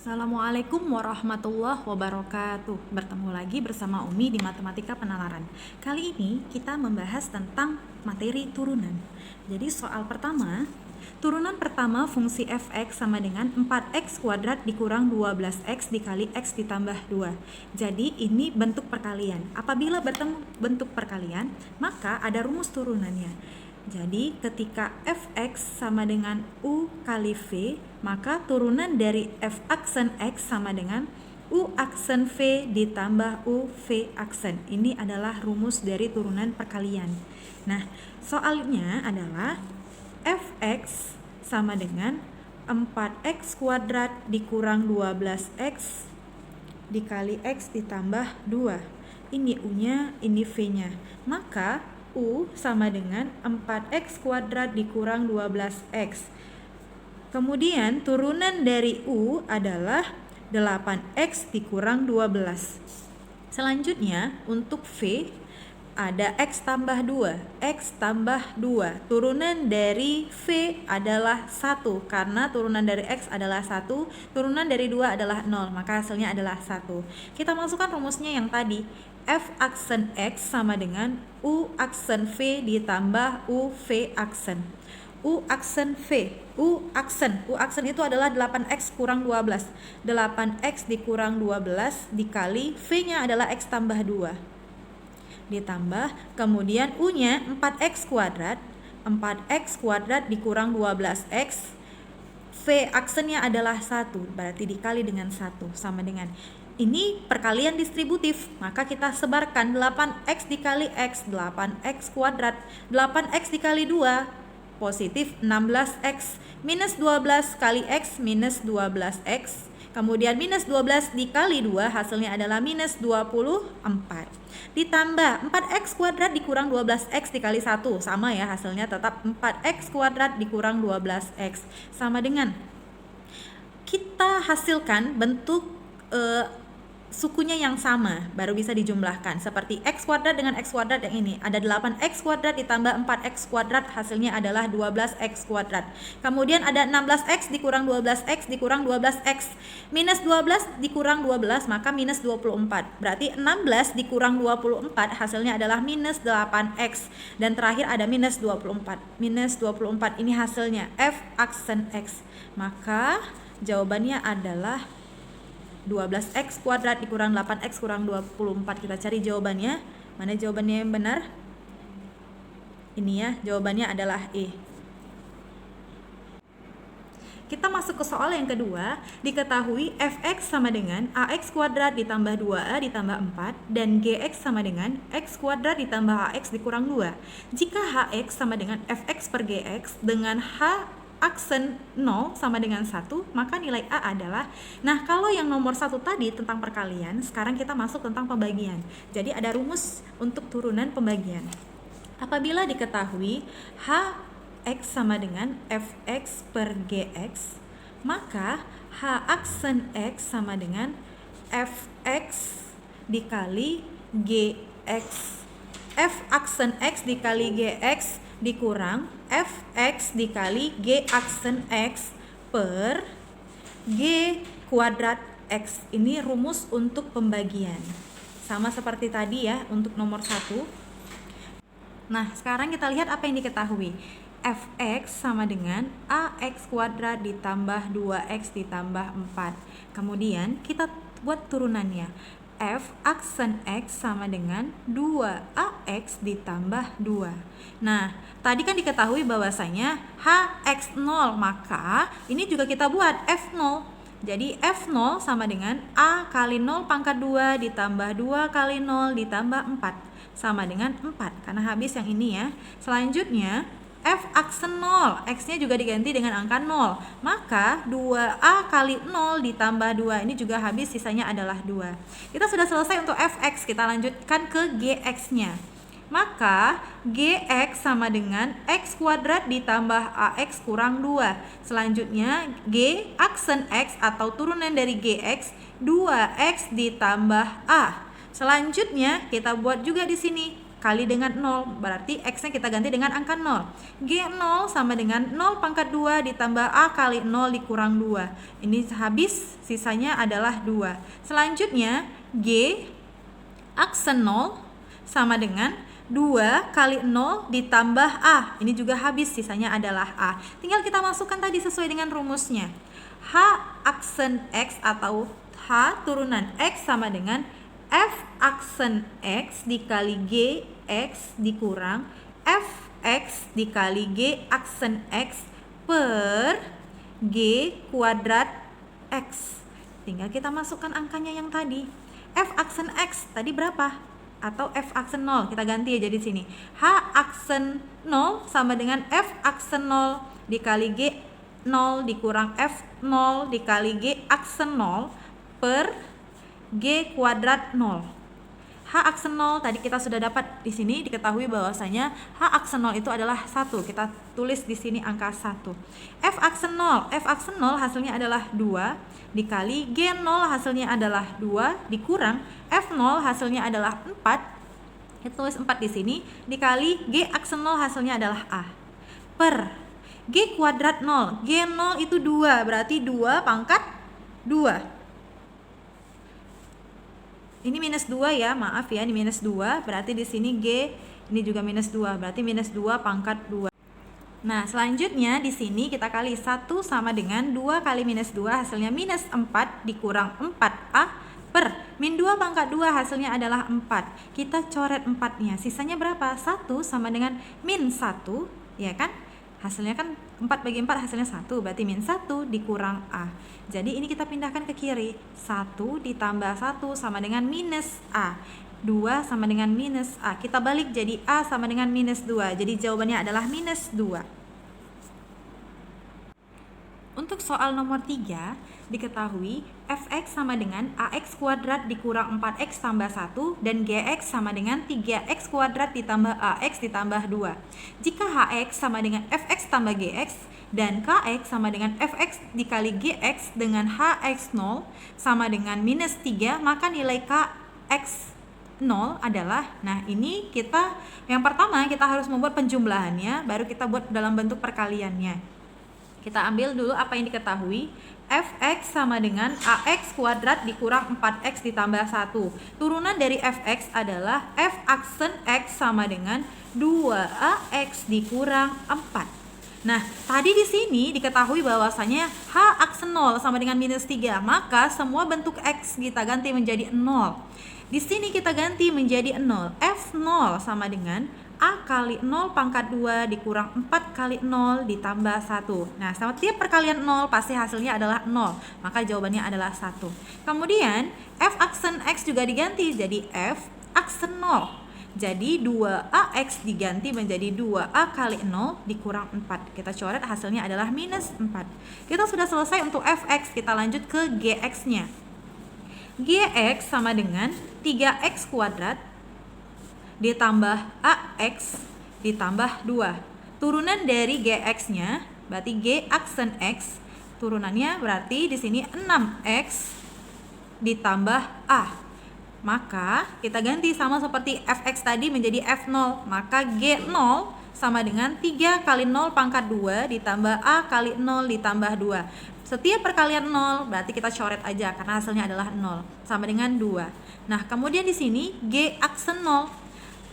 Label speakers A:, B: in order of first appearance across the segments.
A: Assalamualaikum warahmatullahi wabarakatuh. Bertemu lagi bersama Umi di Matematika Penalaran. Kali ini kita membahas tentang materi turunan. Jadi soal pertama, turunan pertama fungsi fx sama dengan 4x kuadrat dikurang 12x dikali x ditambah 2. Jadi ini bentuk perkalian. Apabila bertemu bentuk perkalian, maka ada rumus turunannya. Jadi ketika fx sama dengan u kali v, maka turunan dari f aksen x sama dengan u aksen v ditambah u v aksen. Ini adalah rumus dari turunan perkalian. Nah, soalnya adalah fx sama dengan 4x kuadrat dikurang 12x dikali x ditambah 2. Ini u-nya, ini v-nya. Maka U sama dengan 4x kuadrat dikurang 12x. Kemudian turunan dari U adalah 8x dikurang 12. Selanjutnya untuk V ada x tambah 2. X tambah 2. Turunan dari V adalah 1. Karena turunan dari x adalah 1. Turunan dari 2 adalah 0. Maka hasilnya adalah 1. Kita masukkan rumusnya yang tadi. F aksen X sama dengan U aksen V ditambah U V aksen. U aksen V, U aksen itu adalah 8x kurang 12. 8x dikurang 12 dikali V-nya adalah x tambah 2. Ditambah, kemudian U-nya 4x kuadrat. 4x kuadrat dikurang 12x. V aksennya adalah 1, berarti dikali dengan 1 sama dengan ini perkalian distributif, maka kita sebarkan 8x dikali x, 8x kuadrat, 8x dikali 2, positif 16x, minus 12 kali x, minus 12x, kemudian minus 12 dikali 2, hasilnya adalah minus 24. Ditambah 4x kuadrat dikurang 12x dikali 1, sama ya hasilnya tetap 4x kuadrat dikurang 12x, sama dengan kita hasilkan bentuk sukunya yang sama, baru bisa dijumlahkan. Seperti x kuadrat dengan x kuadrat yang ini. Ada 8x kuadrat ditambah 4x kuadrat, hasilnya adalah 12x kuadrat. Kemudian ada 16x dikurang 12x dikurang 12x. Minus 12 dikurang 12, maka minus 24. Berarti 16 dikurang 24, hasilnya adalah minus 8x. Dan terakhir ada minus 24. Minus 24 ini hasilnya f aksen x. Maka jawabannya adalah 12x kuadrat dikurang 8x kurang 24. Kita cari jawabannya. Mana jawabannya yang benar? Ini ya, jawabannya adalah E. Kita masuk ke soal yang kedua. Diketahui fx sama dengan ax kuadrat ditambah 2a ditambah 4 dan gx sama dengan x kuadrat ditambah ax dikurang 2. Jika hx sama dengan fx per gx dengan h aksen 0 sama dengan 1, maka nilai A adalah, nah kalau yang nomor 1 tadi tentang perkalian, sekarang kita masuk tentang pembagian. Jadi ada rumus untuk turunan pembagian. Apabila diketahui Hx sama dengan Fx per Gx, maka H aksen X sama dengan Fx dikali Gx. F aksen X dikali Gx dikurang fx dikali g aksen x per g kuadrat x. Ini rumus untuk pembagian. Sama seperti tadi ya untuk nomor 1. Nah, sekarang kita lihat apa yang diketahui. Fx sama dengan ax kuadrat ditambah 2x ditambah 4. Kemudian kita buat turunannya. F aksen X sama dengan 2AX ditambah 2. Nah, tadi kan diketahui bahwasanya HX0, maka ini juga kita buat F0. Jadi F0 sama dengan A kali 0 pangkat 2 ditambah 2 kali 0 ditambah 4. Sama dengan 4, karena habis yang ini ya. Selanjutnya F aksen 0, X-nya juga diganti dengan angka 0. Maka 2A kali 0 ditambah 2, ini juga habis, sisanya adalah 2. Kita sudah selesai untuk Fx, kita lanjutkan ke Gx-nya. Maka Gx sama dengan X kuadrat ditambah AX kurang 2. Selanjutnya G aksen X atau turunan dari Gx, 2X ditambah A. Selanjutnya kita buat juga di sini. kali dengan 0, berarti X-nya kita ganti dengan angka 0. G0 sama dengan 0 pangkat 2 ditambah A kali 0 dikurang 2. Ini habis, sisanya adalah 2. Selanjutnya, G aksen 0 sama dengan 2 kali 0 ditambah A. Ini juga habis, sisanya adalah A. Tinggal kita masukkan tadi sesuai dengan rumusnya. H aksen X atau H turunan X sama dengan F aksen X dikali G X dikurang Fx dikali G aksen X per G kuadrat X. Tinggal kita masukkan angkanya yang tadi. F aksen X tadi berapa? Atau F aksen 0, kita ganti aja di sini. H aksen 0 sama dengan F aksen 0 dikali G 0 dikurang F 0 dikali G aksen 0 per G kuadrat 0. H aksen 0 tadi kita sudah dapat di sini, diketahui bahwasanya H aksen 0 itu adalah 1. Kita tulis di sini angka 1. F aksen 0, F aksen 0 hasilnya adalah 2 dikali G 0 hasilnya adalah 2 dikurang F 0 hasilnya adalah 4. Kita tulis 4 di sini dikali G aksen 0 hasilnya adalah A per G kuadrat 0. G 0 itu 2, berarti 2 pangkat 2. Ini minus 2 ya, maaf ya, ini minus 2, berarti di sini G ini juga minus 2, berarti minus 2 pangkat 2. Nah, selanjutnya di sini kita kali 1 sama dengan 2 kali minus 2 hasilnya minus 4 dikurang 4A per min 2 pangkat 2 hasilnya adalah 4. Kita coret 4-nya, sisanya berapa? 1 sama dengan min 1, ya kan? Hasilnya kan 4 bagi 4 hasilnya 1, berarti min 1 dikurang A. Jadi ini kita pindahkan ke kiri, 1 ditambah 1 sama dengan minus A, 2 sama dengan minus A. Kita balik jadi A sama dengan minus 2, jadi jawabannya adalah minus 2. Untuk soal nomor 3, diketahui Fx sama dengan Ax kuadrat dikurang 4x tambah 1 dan Gx sama dengan 3x kuadrat ditambah Ax ditambah 2. Jika Hx sama dengan Fx tambah Gx dan Kx sama dengan Fx dikali Gx dengan Hx0 sama dengan minus 3, maka nilai Kx 0 adalah, nah ini kita, yang pertama kita harus membuat penjumlahannya, baru kita buat dalam bentuk perkaliannya. Kita ambil dulu apa yang diketahui. Fx sama dengan Ax kuadrat dikurang 4x ditambah 1. Turunan dari Fx adalah F aksen X sama dengan 2Ax dikurang 4. Nah, tadi di sini diketahui bahwasanya H aksen 0 sama dengan minus 3, maka semua bentuk X kita ganti menjadi 0. Di sini kita ganti menjadi 0. F0 sama dengan A kali 0 pangkat 2 dikurang 4 kali 0 ditambah 1. Nah, setiap perkalian 0 pasti hasilnya adalah 0. Maka jawabannya adalah 1. Kemudian, F aksen X juga diganti jadi F aksen 0. Jadi 2AX diganti menjadi 2A kali 0 dikurang 4. Kita coret hasilnya adalah minus 4. Kita sudah selesai untuk Fx, kita lanjut ke Gx-nya. Gx sama dengan 3x kuadrat ditambah AX ditambah 2. Turunan dari Gx-nya berarti G aksen X. Turunannya berarti di sini 6x ditambah A. Maka kita ganti sama seperti Fx tadi menjadi F0. Maka G0 sama dengan 3 kali 0 pangkat 2 ditambah A kali 0 ditambah 2. Setiap perkalian 0 berarti kita coret aja karena hasilnya adalah 0. Sama dengan 2. Nah, kemudian di sini G aksen 0.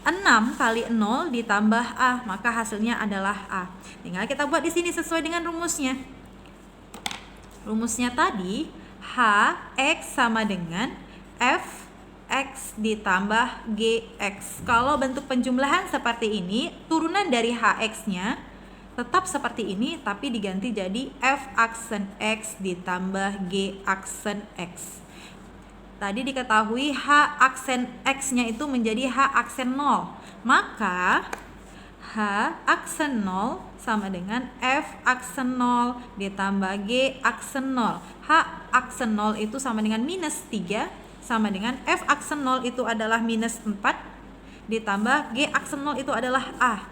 A: 6 kali 0 ditambah A, maka hasilnya adalah A. Tinggal kita buat di sini sesuai dengan rumusnya. Rumusnya tadi Hx sama dengan F X ditambah Gx. Kalau bentuk penjumlahan seperti ini, turunan dari Hx-nya tetap seperti ini, tapi diganti jadi F aksen X ditambah G aksen X. Tadi diketahui H aksen X-nya itu menjadi H aksen 0. Maka H aksen 0 sama dengan F aksen 0 ditambah G aksen 0. H aksen 0 itu sama dengan minus 3. Sama dengan F aksen 0 itu adalah minus 4 ditambah G aksen 0 itu adalah A.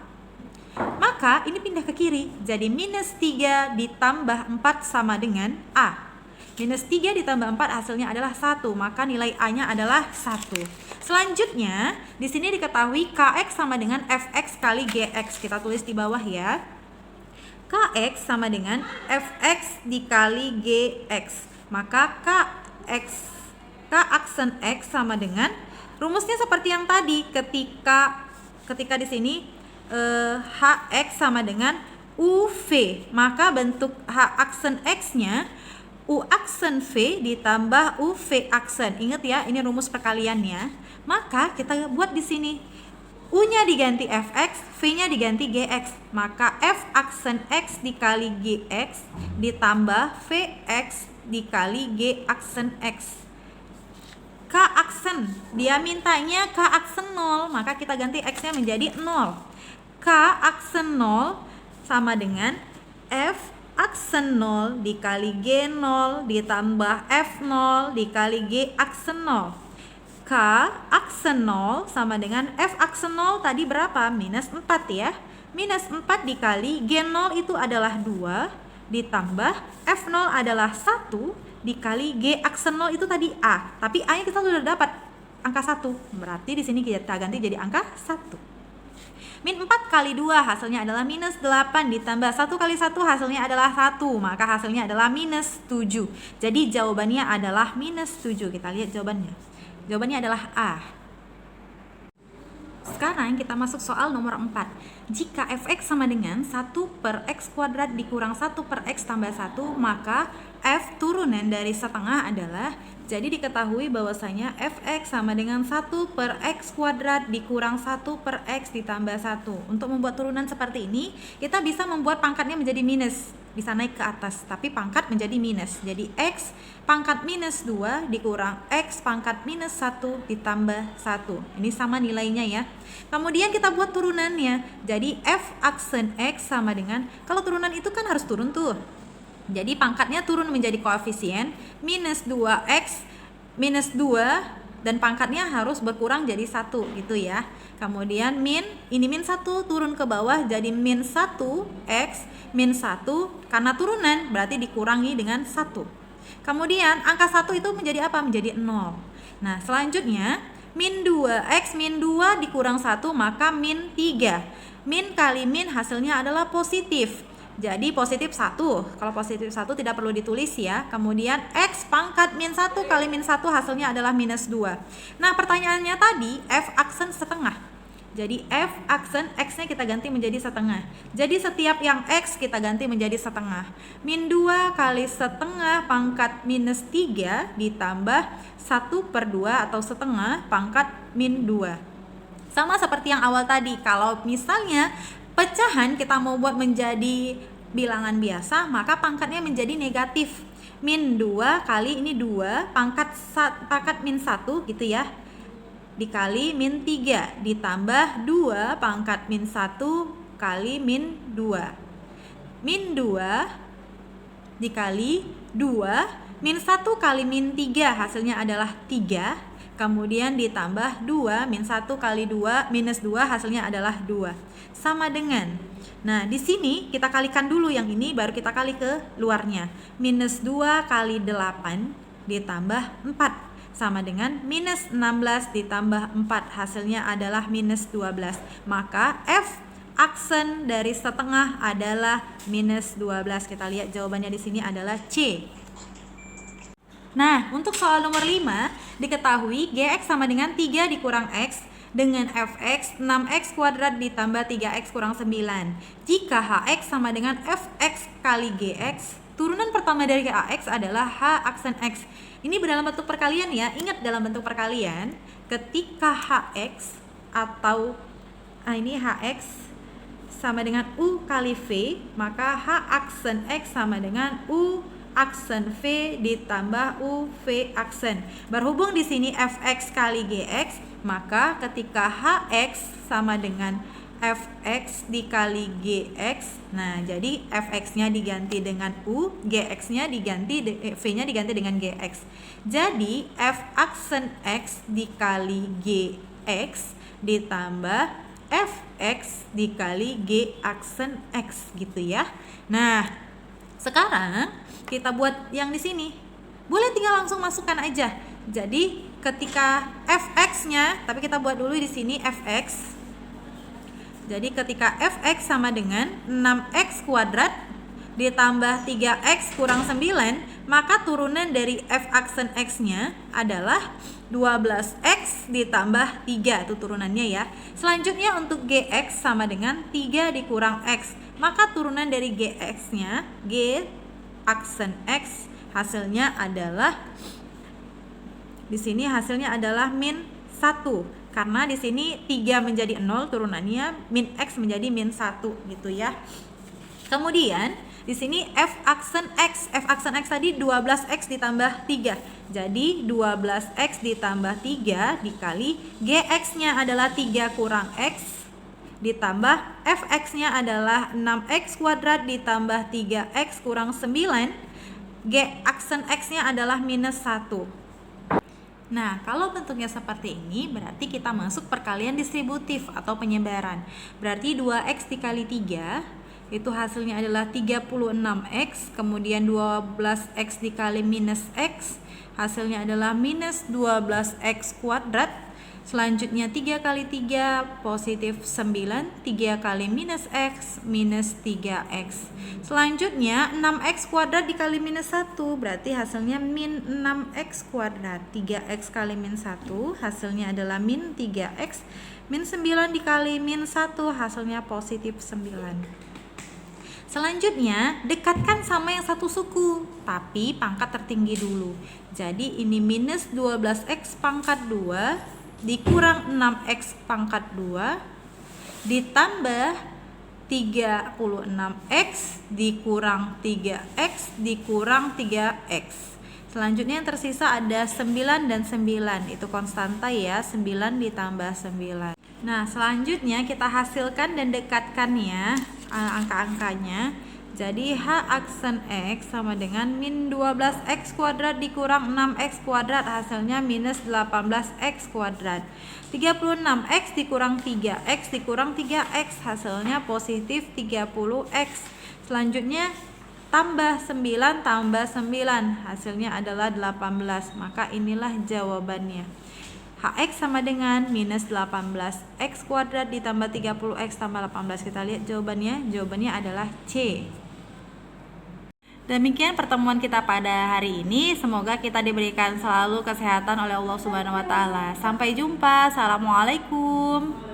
A: Maka ini pindah ke kiri, jadi minus 3 ditambah 4 sama dengan A. Minus 3 ditambah 4 hasilnya adalah 1, maka nilai A-nya adalah 1. Selanjutnya, di sini diketahui Kx sama dengan Fx kali Gx. Kita tulis di bawah ya. Kx sama dengan Fx dikali Gx. Maka K aksen X sama dengan, rumusnya seperti yang tadi, ketika di sini Hx sama dengan UV, maka bentuk H aksen X-nya U aksen V ditambah UV aksen. Ingat ya, ini rumus perkaliannya. Maka kita buat di sini. U-nya diganti Fx, V-nya diganti Gx. Maka F aksen X dikali Gx ditambah Vx dikali G aksen X. K aksen, dia mintanya K aksen 0, maka kita ganti X-nya menjadi 0. K aksen 0 sama dengan F aksen 0 dikali G0 ditambah F0 dikali G aksen 0. K aksen 0 sama dengan F aksen 0 tadi berapa? Minus 4 ya. Minus 4 dikali G0 itu adalah 2 ditambah F0 adalah 1 dikali G aksen 0 itu tadi A. Tapi A-nya kita sudah dapat angka 1. Berarti di sini kita ganti jadi angka 1. Min 4 kali 2 hasilnya adalah minus 8 ditambah 1 kali 1 hasilnya adalah 1, maka hasilnya adalah minus 7. Jadi jawabannya adalah minus 7. Kita lihat jawabannya. Jawabannya adalah A. Sekarang kita masuk soal nomor 4. Jika Fx sama dengan 1 per X kuadrat dikurang 1 per X tambah 1, maka F turunan dari setengah adalah, jadi diketahui bahwasanya Fx sama dengan 1 per X kuadrat dikurang 1 per X ditambah 1. Untuk membuat turunan seperti ini, kita bisa membuat pangkatnya menjadi minus, bisa naik ke atas, tapi pangkat menjadi minus. Jadi X pangkat minus 2 dikurang X pangkat minus 1 ditambah 1. Ini sama nilainya ya. Kemudian kita buat turunannya. Jadi F aksen X sama dengan, kalau turunan itu kan harus turun tuh. Jadi pangkatnya turun menjadi koefisien minus 2x minus 2 dan pangkatnya harus berkurang jadi 1 gitu ya. Kemudian ini min 1 turun ke bawah jadi min 1x min 1, karena turunan berarti dikurangi dengan 1. Kemudian angka 1 itu menjadi apa? Menjadi 0. Nah selanjutnya min 2x min 2 dikurang 1 maka min 3. Min kali min hasilnya adalah positif. Jadi positif 1, kalau positif 1 tidak perlu ditulis ya. Kemudian X pangkat min 1 kali min 1 hasilnya adalah minus 2. Nah pertanyaannya tadi F aksen setengah. Jadi F aksen X nya kita ganti menjadi setengah. Jadi setiap yang X kita ganti menjadi setengah. Min 2 kali setengah pangkat minus 3 ditambah 1 per 2 atau setengah pangkat min 2. Sama seperti yang awal tadi, kalau misalnya pecahan kita mau buat menjadi bilangan biasa, maka pangkatnya menjadi negatif. Min 2 kali ini 2 pangkat min 1 gitu ya, dikali min 3 ditambah 2 pangkat min 1 kali min 2. Min 2 dikali 2 min 1 kali min 3 hasilnya adalah 3. Kemudian ditambah 2 min 1 kali 2 minus 2 hasilnya adalah 2. Sama dengan, nah di sini kita kalikan dulu yang ini baru kita kali ke luarnya. Minus 2 kali 8 ditambah 4 sama dengan minus 16 ditambah 4 hasilnya adalah minus 12. Maka F aksen dari setengah adalah minus 12. Kita lihat jawabannya di sini adalah C. Nah, untuk soal nomor 5, diketahui Gx sama dengan 3 dikurang X dengan Fx 6x kuadrat ditambah 3x kurang 9. Jika Hx sama dengan Fx kali Gx, turunan pertama dari Ax adalah H aksen X. Ini dalam bentuk perkalian ya. Ingat dalam bentuk perkalian, ketika Hx atau ini Hx sama dengan U kali V, maka H aksen X sama dengan U aksen V ditambah UV aksen. Berhubung di sini Fx kali Gx, maka ketika Hx sama dengan Fx dikali Gx, nah jadi Fx-nya diganti dengan U, Gx-nya diganti, V-nya diganti dengan Gx. Jadi F aksen X dikali Gx ditambah Fx dikali G aksen X gitu ya. Nah, sekarang kita buat yang di sini. Boleh tinggal langsung masukkan aja. Jadi ketika fx-nya, tapi kita buat dulu di sini fx. Jadi ketika fx sama dengan 6x kuadrat ditambah 3x kurang 9, maka turunan dari f aksen x-nya adalah 12x ditambah 3, itu turunannya ya. Selanjutnya untuk gx sama dengan 3 dikurang x, maka turunan dari gx-nya, g aksen x, hasilnya adalah di sini hasilnya adalah min 1. Karena di sini 3 menjadi 0, turunannya min x menjadi min 1 gitu ya. Kemudian di sini f aksen x tadi 12x ditambah 3. Jadi 12x ditambah 3 dikali gx-nya adalah 3 kurang x ditambah fx-nya adalah 6x kuadrat ditambah 3x kurang 9. G aksen x-nya adalah minus 1. Nah, kalau bentuknya seperti ini, berarti kita masuk perkalian distributif atau penyebaran. Berarti 2x dikali 3, itu hasilnya adalah 36x, kemudian 12x dikali minus x, hasilnya adalah minus 12x kuadrat. Selanjutnya 3 kali 3 positif 9, 3 kali minus x minus 3x. Selanjutnya 6x kuadrat dikali minus 1, berarti hasilnya min 6x kuadrat. 3x kali min 1 hasilnya adalah min 3x. Min 9 dikali min 1 hasilnya positif 9. Selanjutnya, dekatkan sama yang satu suku, tapi pangkat tertinggi dulu. Jadi ini minus 12x pangkat 2 dikurang 6x pangkat 2 ditambah 36x dikurang 3x dikurang 3x. Selanjutnya yang tersisa ada 9 dan 9, itu konstanta ya, 9 ditambah 9. Nah, selanjutnya kita hasilkan dan dekatkan ya angka-angkanya. Jadi H aksen X sama dengan min 12x kuadrat dikurang 6x kuadrat, hasilnya minus 18x kuadrat. 36x dikurang 3x dikurang 3x, hasilnya positif 30x. Selanjutnya tambah 9 tambah 9, hasilnya adalah 18. Maka inilah jawabannya. Hx sama dengan minus 18x kuadrat ditambah 30x tambah 18. Kita lihat jawabannya. Jawabannya adalah C. Demikian pertemuan kita pada hari ini. Semoga kita diberikan selalu kesehatan oleh Allah Subhanahu wa taala. Sampai jumpa. Assalamualaikum.